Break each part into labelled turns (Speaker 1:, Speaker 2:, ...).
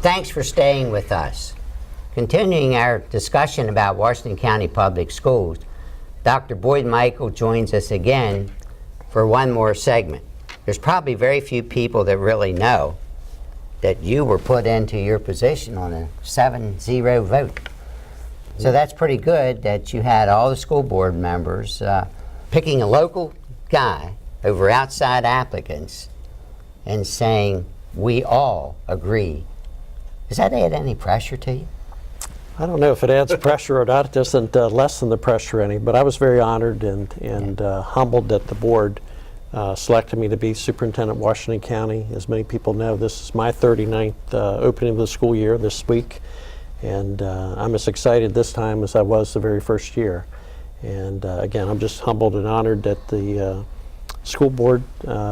Speaker 1: thanks for staying with us. Continuing our discussion about Washington County Public Schools, Dr. Boyd Michael joins us again for one more segment. There's probably very few people that really know that you were put into your position on a 7-0 vote. So that's pretty good that you had all the school board members picking a local guy over outside applicants and saying, we all agree. Does that add any pressure to you?
Speaker 2: I don't know if it adds pressure or not. It doesn't lessen the pressure any, but I was very honored and humbled that the board selected me to be superintendent of Washington County. As many people know, this is my 39th opening of the school year this week, and I'm as excited this time as I was the very first year. And again, I'm just humbled and honored that the school board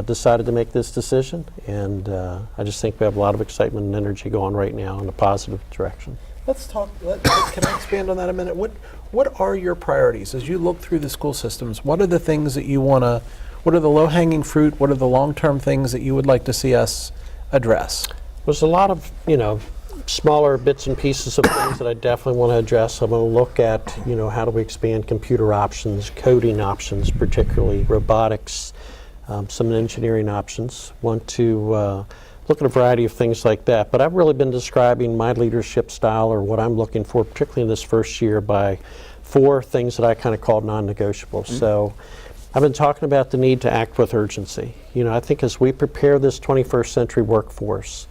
Speaker 2: decided to make this decision, and I just think we have a lot of excitement and energy going right now in a positive direction.
Speaker 3: Let's talk, can I expand on that a minute? What are your priorities as you look through the school systems? What are the things that you want to, what are the low-hanging fruit? What are the long-term things that you would like to see us address?
Speaker 2: There's a lot of, smaller bits and pieces of things that I definitely want to address. I'm going to look at, how do we expand computer options, coding options, particularly robotics, some engineering options. Want to look at a variety of things like that. But I've really been describing my leadership style, or what I'm looking for, particularly in this first year, by 4 things that I kind of call non-negotiables. So I've been talking about the need to act with urgency. I think as we prepare this 21st century workforce,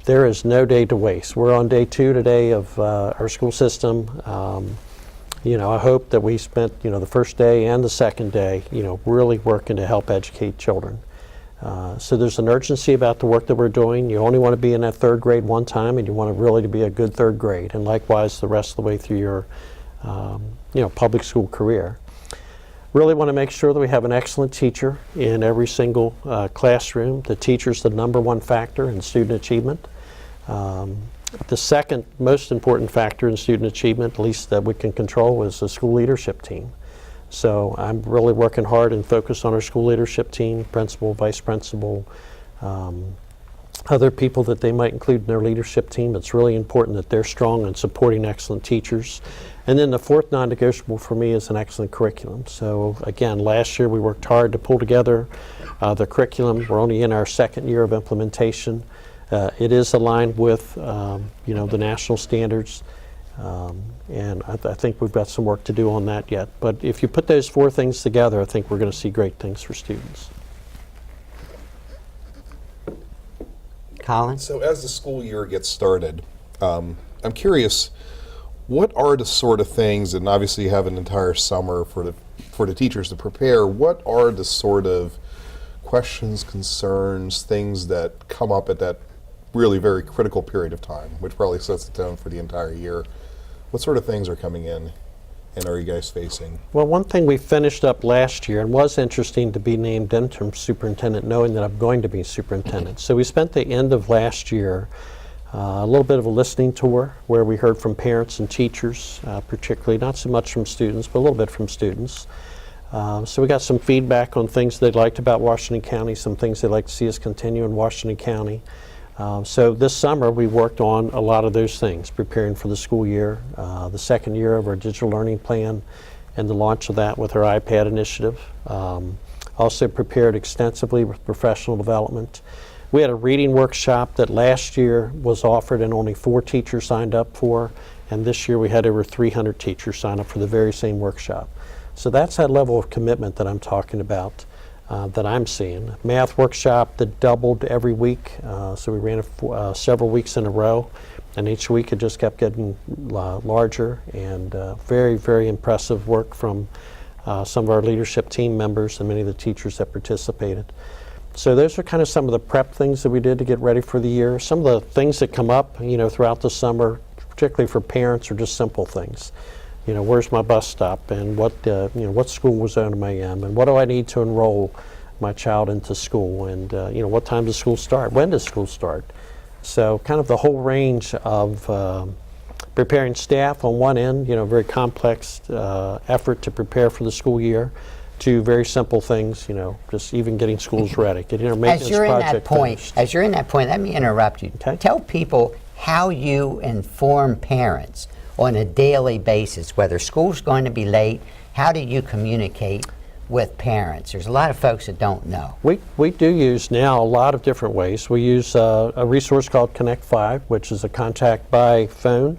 Speaker 2: there is no day to waste. We're on day 2 today of our school system. I hope that we spent, the first day and the second day, really working to help educate children. So there's an urgency about the work that we're doing. You only want to be in that 3rd grade one time, and you want to really to be a good 3rd grade, and likewise the rest of the way through your, public school career. Really want to make sure that we have an excellent teacher in every single classroom. The teacher's the #1 factor in student achievement. The second most important factor in student achievement, at least that we can control, is the school leadership team. So I'm really working hard and focused on our school leadership team, principal, vice principal, other people that they might include in their leadership team. It's really important that they're strong and supporting excellent teachers. And then the 4th non-negotiable for me is an excellent curriculum. So again, last year we worked hard to pull together the curriculum. We're only in our 2nd year of implementation. It is aligned with the national standards. And I think we've got some work to do on that yet. But if you put those 4 things together, I think we're going to see great things for students.
Speaker 1: Colin?
Speaker 4: So as the school year gets started, I'm curious, what are the sort of things, and obviously you have an entire summer for the teachers to prepare, what are the sort of questions, concerns, things that come up at that really very critical period of time, which probably sets the tone for the entire year? What sort of things are coming in and are you guys facing?
Speaker 2: Well, one thing we finished up last year, and was interesting to be named interim superintendent knowing that I'm going to be superintendent. So we spent the end of last year a little bit of a listening tour where we heard from parents and teachers, particularly, not so much from students, but a little bit from students. So we got some feedback on things they liked about Washington County, some things they'd like to see us continue in Washington County. So this summer we worked on a lot of those things, preparing for the school year, the 2nd year of our digital learning plan, and the launch of that with our iPad initiative. Also prepared extensively with professional development. We had a reading workshop that last year was offered and only 4 teachers signed up for, and this year we had over 300 teachers sign up for the very same workshop. So that's that level of commitment that I'm talking about, that I'm seeing. Math workshop that doubled every week, so we ran it several weeks in a row, and each week it just kept getting larger, and very, very impressive work from some of our leadership team members and many of the teachers that participated. So those are kind of some of the prep things that we did to get ready for the year. Some of the things that come up, throughout the summer, particularly for parents, are just simple things. Where's my bus stop, and what school zone am I in, and what do I need to enroll my child into school, and what time does school start, when does school start? So kind of the whole range of preparing staff on one end, very complex effort to prepare for the school year, to very simple things, just even getting schools ready, getting our maintenance
Speaker 1: As you're in that
Speaker 2: project
Speaker 1: point,
Speaker 2: finished.
Speaker 1: let me interrupt you.
Speaker 2: Okay.
Speaker 1: Tell people how you inform parents on a daily basis, whether school's going to be late. How do you communicate with parents? There's a lot of folks that don't know.
Speaker 2: We do use now a lot of different ways. We use a resource called Connect 5, which is a contact by phone.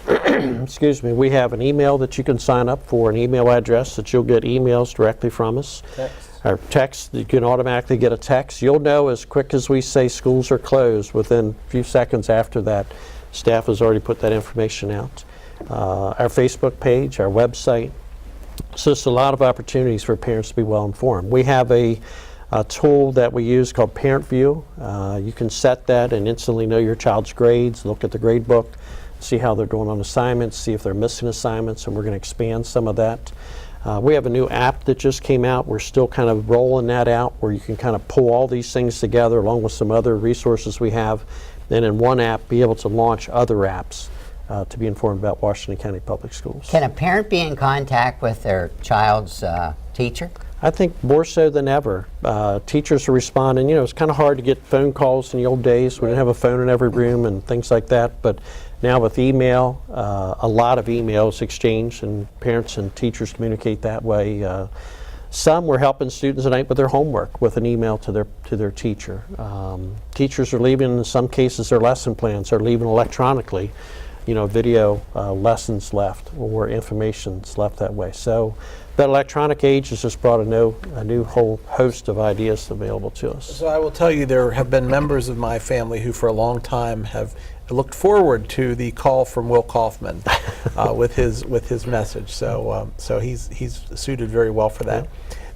Speaker 2: Excuse me. We have an email that you can sign up for, an email address that you'll get emails directly from us. Or text, you can automatically get a text. You'll know as quick as we say schools are closed, within a few seconds after that, staff has already put that information out. Our Facebook page, our website. So it's a lot of opportunities for parents to be well informed. We have a tool that we use called Parent View. You can set that and instantly know your child's grades, look at the grade book, see how they're doing on assignments, see if they're missing assignments, and we're going to expand some of that. We have a new app that just came out. We're still kind of rolling that out, where you can kind of pull all these things together along with some other resources we have, and in one app be able to launch other apps to be informed about Washington County Public Schools.
Speaker 1: Can a parent be in contact with their child's teacher?
Speaker 2: I think more so than ever. Teachers are responding. It's kind of hard to get phone calls in the old days. We didn't have a phone in every room and things like that. But now with email, a lot of emails exchanged, and parents and teachers communicate that way. Some we're helping students tonight with their homework with an email to their teacher. Teachers are leaving, in some cases, their lesson plans are leaving electronically. Video lessons left or information's left that way. So that electronic age has just brought a new whole host of ideas available to us.
Speaker 3: So I will tell you, there have been members of my family who for a long time have looked forward to the call from Will Kaufman with his message. So he's suited very well for that.
Speaker 2: Yeah.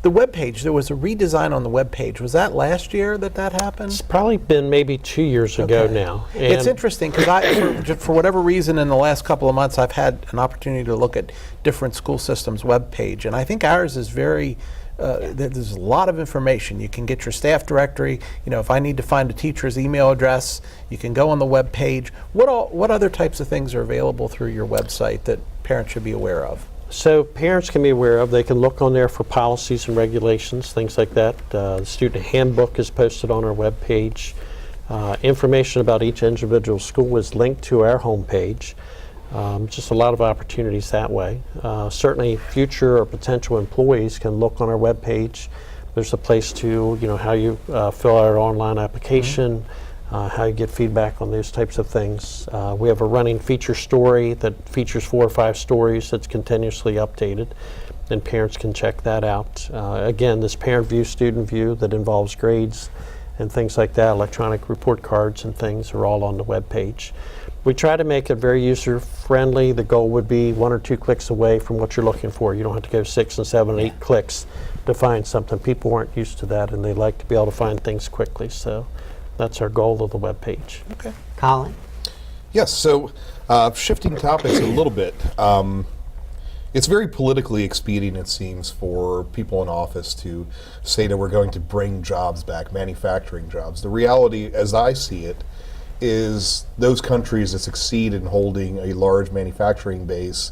Speaker 3: The web page, there was a redesign on the web page. Was that last year that happened?
Speaker 2: It's probably been maybe 2 years ago now.
Speaker 3: It's
Speaker 2: And
Speaker 3: interesting because for whatever reason in the last couple of months I've had an opportunity to look at different school systems' web page, and I think ours is very there's a lot of information. You can get your staff directory. If I need to find a teacher's email address, you can go on the web page. What other types of things are available through your website that parents should be aware of?
Speaker 2: So parents can be aware of, they can look on there for policies and regulations, things like that. The student handbook is posted on our web page. Information about each individual school is linked to our homepage. Just a lot of opportunities that way. Certainly future or potential employees can look on our web page. There's a place to, how you fill out our online application, how you get feedback on those types of things. We have a running feature story that features 4 or 5 stories that's continuously updated, and parents can check that out. Again, this parent view, student view that involves grades and things like that, electronic report cards and things are all on the web page. We try to make it very user-friendly. The goal would be 1 or 2 clicks away from what you're looking for. You don't have to go 6 and 7 and 8 clicks to find something. People aren't used to that, and they like to be able to find things quickly. So that's our goal of the web page.
Speaker 3: Okay.
Speaker 1: Colin?
Speaker 4: Yes, so shifting topics a little bit, it's very politically expedient, it seems, for people in office to say that we're going to bring jobs back, manufacturing jobs. The reality, as I see it, is those countries that succeed in holding a large manufacturing base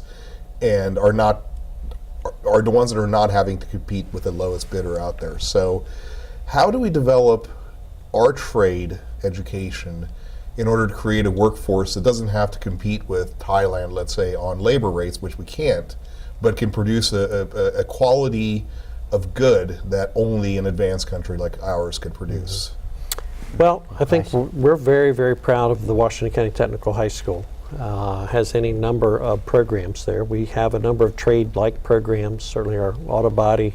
Speaker 4: and are the ones that are not having to compete with the lowest bidder out there. So how do we develop our trade education in order to create a workforce that doesn't have to compete with Thailand, let's say, on labor rates, which we can't, but can produce a quality of good that only an advanced country like ours could produce?
Speaker 2: Well, I think we're very, very proud of the Washington County Technical High School. Has any number of programs there. We have a number of trade-like programs, certainly our auto body,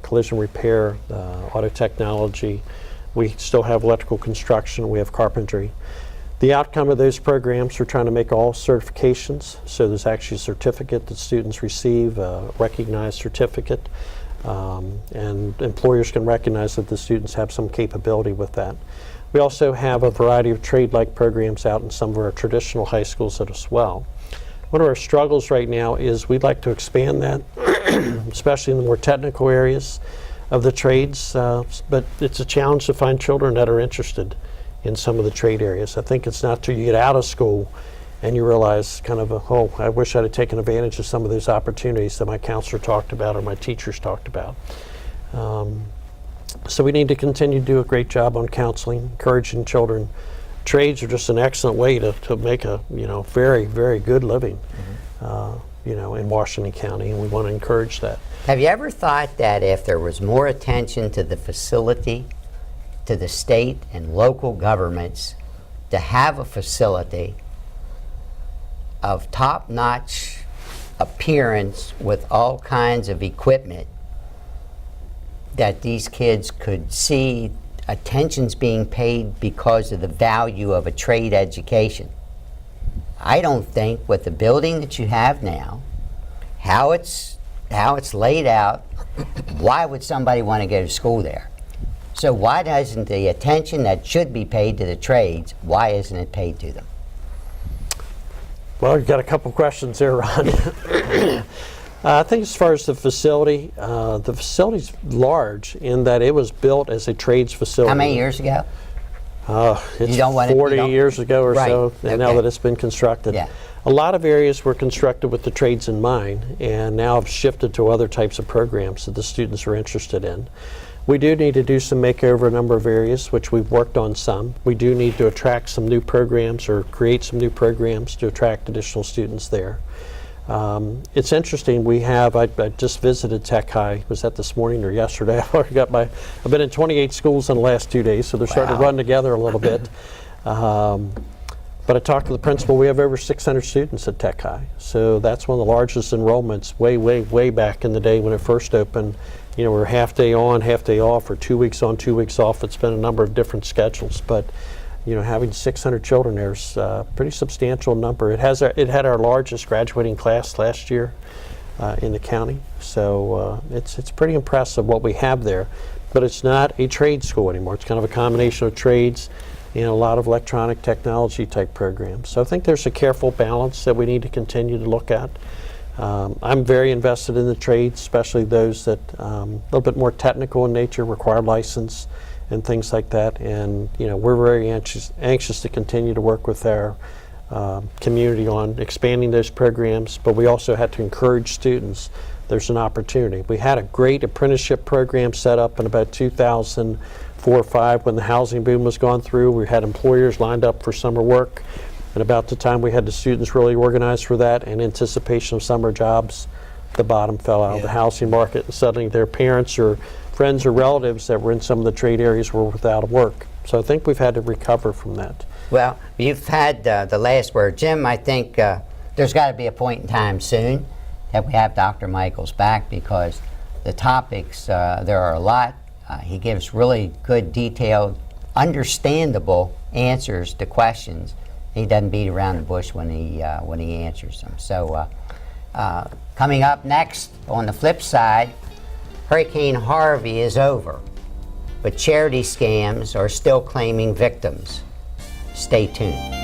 Speaker 2: collision repair, auto technology. We still have electrical construction, we have carpentry. The outcome of those programs, we're trying to make all certifications, so there's actually a certificate that students receive, a recognized certificate, and employers can recognize that the students have some capability with that. We also have a variety of trade-like programs out in some of our traditional high schools as well. One of our struggles right now is we'd like to expand that, especially in the more technical areas of the trades, but it's a challenge to find children that are interested in some of the trade areas. I think it's not till you get out of school and you realize kind of, oh, I wish I'd have taken advantage of some of those opportunities that my counselor talked about or my teachers talked about. So we need to continue to do a great job on counseling, encouraging children. Trades are just an excellent way to make a very, very good living in Washington County, and we want to encourage that.
Speaker 1: Have you ever thought that if there was more attention to the facility, to the state and local governments, to have a facility of top-notch appearance with all kinds of equipment, that these kids could see attention's being paid because of the value of a trade education? I don't think with the building that you have now, how it's laid out, why would somebody want to go to school there? So why doesn't the attention that should be paid to the trades, why isn't it paid to them?
Speaker 2: Well, you've got a couple questions there, Ron. I think as far as the facility's large in that it was built as a trades facility.
Speaker 1: How many years ago?
Speaker 2: It's
Speaker 1: You don't want it-
Speaker 2: 40
Speaker 1: you don't-
Speaker 2: years ago or
Speaker 1: Right,
Speaker 2: so, and now
Speaker 1: okay.
Speaker 2: that it's been constructed.
Speaker 1: Yeah.
Speaker 2: A lot of areas were constructed with the trades in mind, and now have shifted to other types of programs that the students are interested in. We do need to do some makeover a number of areas, which we've worked on some. We do need to attract some new programs or create some new programs to attract additional students there. It's interesting, I just visited Tech High, was that this morning or yesterday? I've been in 28 schools in the last 2 days, so they're starting to
Speaker 1: Wow.
Speaker 2: run together a little bit. But I talked to the principal, we have over 600 students at Tech High. So that's one of the largest enrollments way back in the day when it first opened. We were half day on, half day off, or 2 weeks on, 2 weeks off. It's been a number of different schedules, but having 600 children there is a pretty substantial number. It had our largest graduating class last year in the county, so it's pretty impressive what we have there. But it's not a trade school anymore. It's kind of a combination of trades and a lot of electronic technology type programs. So I think there's a careful balance that we need to continue to look at. I'm very invested in the trades, especially those that a little bit more technical in nature, require license and things like that. And we're very anxious to continue to work with our community on expanding those programs, but we also had to encourage students. There's an opportunity. We had a great apprenticeship program set up in about 2004 or 5 when the housing boom was going through. We had employers lined up for summer work, and about the time we had the students really organized for that in anticipation of summer jobs, the bottom fell out of the housing market, and suddenly their parents or friends or relatives that were in some of the trade areas were without work. So I think we've had to recover from that.
Speaker 1: Well, you've had the last word. Jim, I think there's got to be a point in time soon that we have Dr. Michaels back, because the topics, there are a lot. He gives really good, detailed, understandable answers to questions. He doesn't beat around the bush when he answers them. So coming up next on the flip side, Hurricane Harvey is over, but charity scams are still claiming victims. Stay tuned.